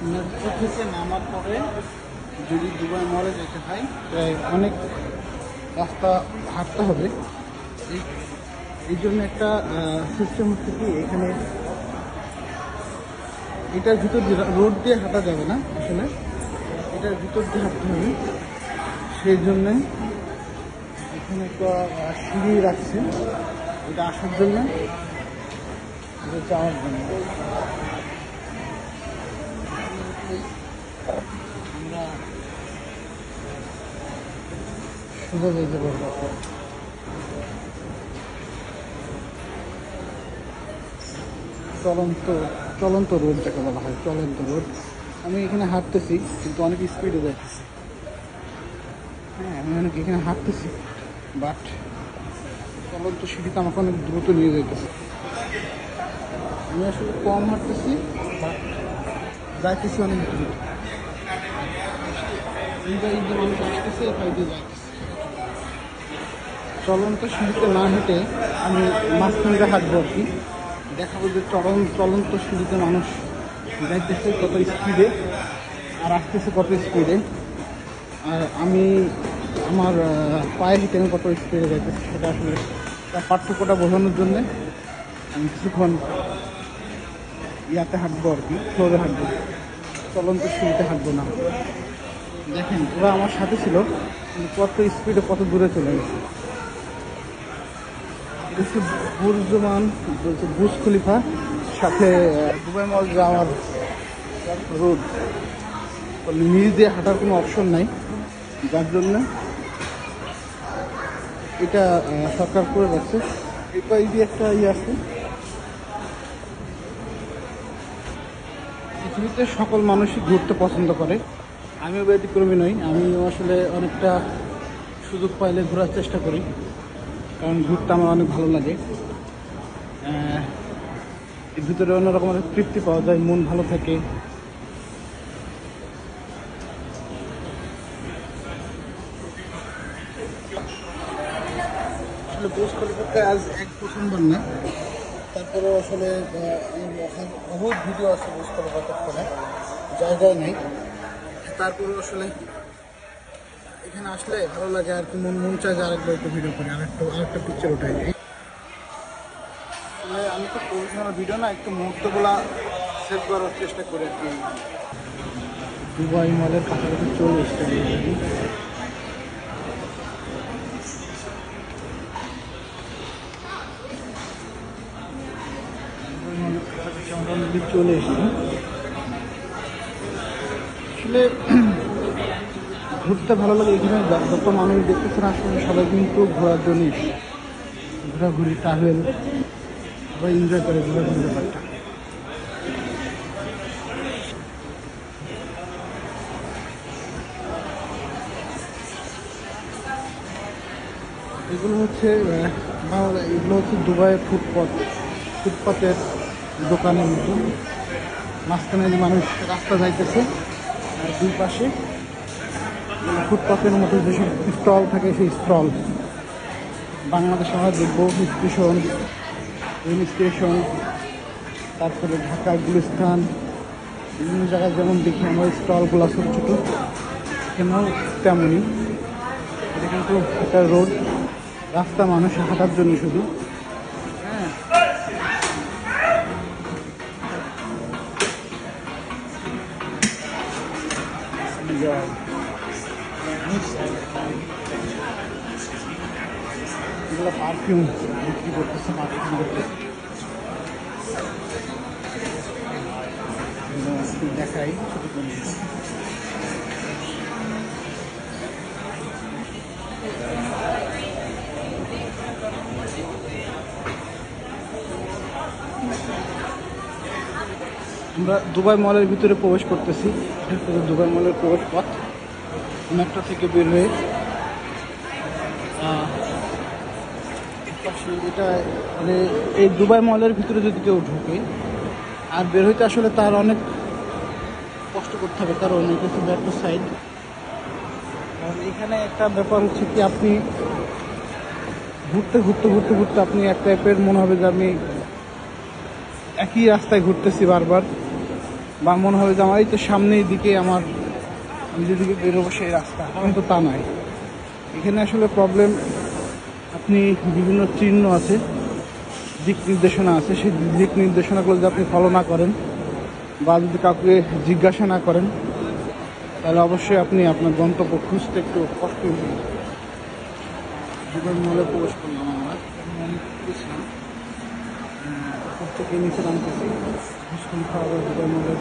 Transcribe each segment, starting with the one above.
Metro থেকে নামার পরে যদি দুবাই মলে যেতে হয় প্রায় অনেক রাস্তা হাঁটতে হবে। এই জন্য একটা সিস্টেম হচ্ছে কি, এখানে এটার ভিতর দিয়ে রোড দিয়ে হাঁটা যাবে না, আসলে এটার ভিতর দিয়ে হাঁটতে হবে। সেই জন্যে এখানে একটা সিঁড়ি রাখছে, এটা আসার জন্য, এটা যাওয়ার জন্য। আমরা সোজা যেতে পারবো। চলন্ত রোড যাকে বলা হয়, চলন্ত রোড। আমি এখানে হাঁটতেছি কিন্তু অনেক স্পিডে যাইতেছি। হ্যাঁ, আমি অনেক এখানে হাঁটতেছি, বাট চলন্ত সিঁড়িতে আমাকে অনেক দ্রুত নিয়ে যাইতেছে। আমি আসলে কম হাঁটতেছি, বাট যাইতেছি অনেক দ্রুত। এই যে মানুষ আসতেছে, এখানে দিয়ে যাইতেছে। চলন্ত সিঁড়িতে না হেঁটে আমি মাঝখানে হাঁটবো আর কি, দেখাবো যে চলন্ত সিঁড়িতে মানুষ যাইতেছে কত স্পিডে আর আসতেছে কত স্পিডে, আর আমি আমার পায়ে হেঁটে আমি কত স্পিডে যাইতেছি, সেটা আসলে তার পার্থক্যটা বোঝানোর জন্যে আমি কিছুক্ষণ ইয়াতে হাঁটবো আর কি, ফ্লোরে হাঁটবো, চলন্ত সিঁড়িতে হাঁটবো না। দেখেন ওরা আমার সাথে ছিল, কিন্তু কত স্পিডে কত দূরে চলে গেছে। বুর্জ খলিফা, সাথে দুবাই মল যাওয়ার রোড, নিচ দিয়ে হাঁটার কোনো অপশন নাই, যার জন্য এটা সরকার করে রাখছে। এই দিয়ে একটা ইয়ে আছে। পৃথিবীতে সকল মানুষই ঘুরতে পছন্দ করে, আমিও ব্যতিক্রমী নই। আমিও আসলে অনেকটা সুযোগ পাইলে ঘোরার চেষ্টা করি, কারণ ঘুরতে আমার অনেক ভালো লাগে। এর ভিতরে অন্যরকম অনেক তৃপ্তি পাওয়া যায়, মন ভালো থাকে। আসলে বুর্জ খলিফাতে আজ এক প্রথমবার না, তারপরেও আসলে বহুত ভিডিও আছে বুর্জ খলিফাতে, ফোনে জায়গায় নেই। তারপরেও আসলে এখানে আসলে ভালো লাগে আর কি, মন চায় যে আরেকবার একটু ভিডিও করি, আরেকটা পিকচার উঠাই। আমি তো প্রফেশনাল ভিডিও না, একটু মুহূর্তগুলো সেভ করার চেষ্টা করি আর কি। দুবাই মলের কাছাকাছি চলে এসছে। চলে এসছি আসলে ঘুরতে ভালো লাগে। এখানে যত মানুষ দেখতেছেন আসলে সবাই কিন্তু ঘোরার জন্য, ঘোরাঘুরি, ট্রাভেল, সবাই এনজয় করে ঘোরাঘুরি ব্যাপারটা। এগুলো হচ্ছে দুবাইয়ের ফুটপাতের দোকানের মতো। মাঝখানে মানুষ রাস্তা যাইতেছে, আর দুই পাশে ফুটপাতের মতো যেসব স্টল থাকে, সেই স্টল। বাংলাদেশে আমরা দেখবো রেল স্টেশন, তারপরে ঢাকা গুলিস্তান, বিভিন্ন জায়গায় যেমন দেখি আমরা স্টলগুলো ছোটো ছোটো, এখানেও তেমনই। এটা কিন্তু একটা রোড, রাস্তা মানুষ হাঁটার জন্য শুধু। হ্যাঁ, এগুলো পারফিউম বিক্রি করতেছে, মার্কেটিং করতেছে। দেখাই ছোট করে। আমরা দুবাই মলের ভিতরে প্রবেশ করতেছি। দুবাই মলের প্রবেশ পথ, মেট্রো থেকে বের হয়ে এটা মানে এই দুবাই মলের ভিতরে যদি কেউ ঢুকে আর বের হইতে আসলে তার অনেক কষ্ট করতে হবে, কারণ এটা হচ্ছে মেট্রো সাইড। কারণ এখানে একটা ব্যাপার হচ্ছে কি, আপনি ঘুরতে ঘুরতে ঘুরতে ঘুরতে আপনি এক টাইপের মনে হবে যে আমি একই রাস্তায় ঘুরতেছি বারবার। বা মনে হবে যে আমার এই তো সামনের দিকে আমার, আমি যেদিকে বেরোবো সেই রাস্তা, কিন্তু তা নয়। এখানে আসলে প্রবলেম, আপনি বিভিন্ন চিহ্ন আছে, দিক নির্দেশনা আছে, সেই দিক নির্দেশনাগুলো যদি আপনি ফলো না করেন বা যদি কাউকে জিজ্ঞাসা না করেন, তাহলে অবশ্যই আপনি আপনার গন্তব্য খুঁজতে একটু কষ্ট হবে। দুবার মলে প্রবেশ করলাম আমরা, গেছিলাম প্রত্যেকে নিচে নামতেছি, ভূস্খলন খাওয়া দুবার মলে।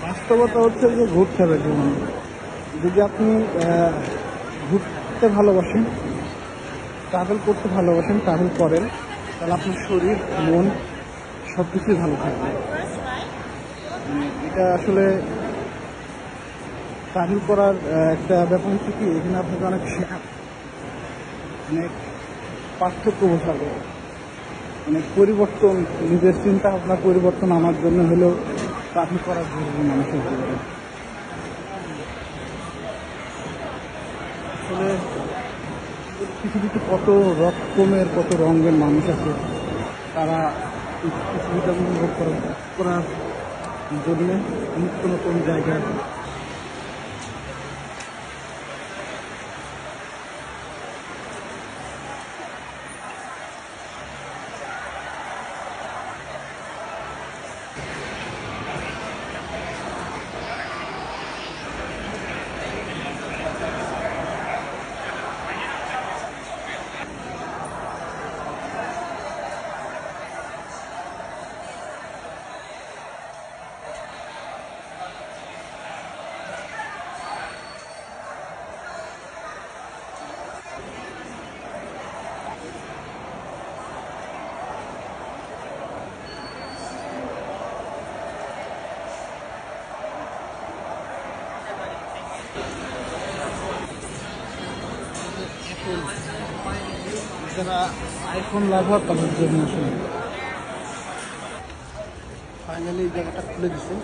বাস্তবতা হচ্ছে যে ঘুরতে হবে জীবনে। যদি আপনি ঘুরতে ভালোবাসেন, ট্রাভেল করতে ভালোবাসেন, ট্রাভেল করেন, তাহলে আপনার শরীর মন সব কিছুই ভালো থাকবে। এটা আসলে ট্রাভেল করার একটা ব্যাপার হচ্ছে কি, এখানে আপনাকে অনেক শেখা, অনেক পার্থক্য বোঝাবে, অনেক পরিবর্তন, নিজের চিন্তা ভাবনা পরিবর্তন আনার জন্য হলেও ট্রাভেল করা জরুরি মানুষের জীবনে। আসলে পৃথিবীতে কত রকমের, কত রঙের মানুষ আছে, তারা পৃথিবীটা উপভোগ করার জন্য নিত্য নতুন জায়গায় যারা আইফোন লাভার তাদের জন্য আসলে ফাইনালি এই জায়গাটা খুলে দিছে।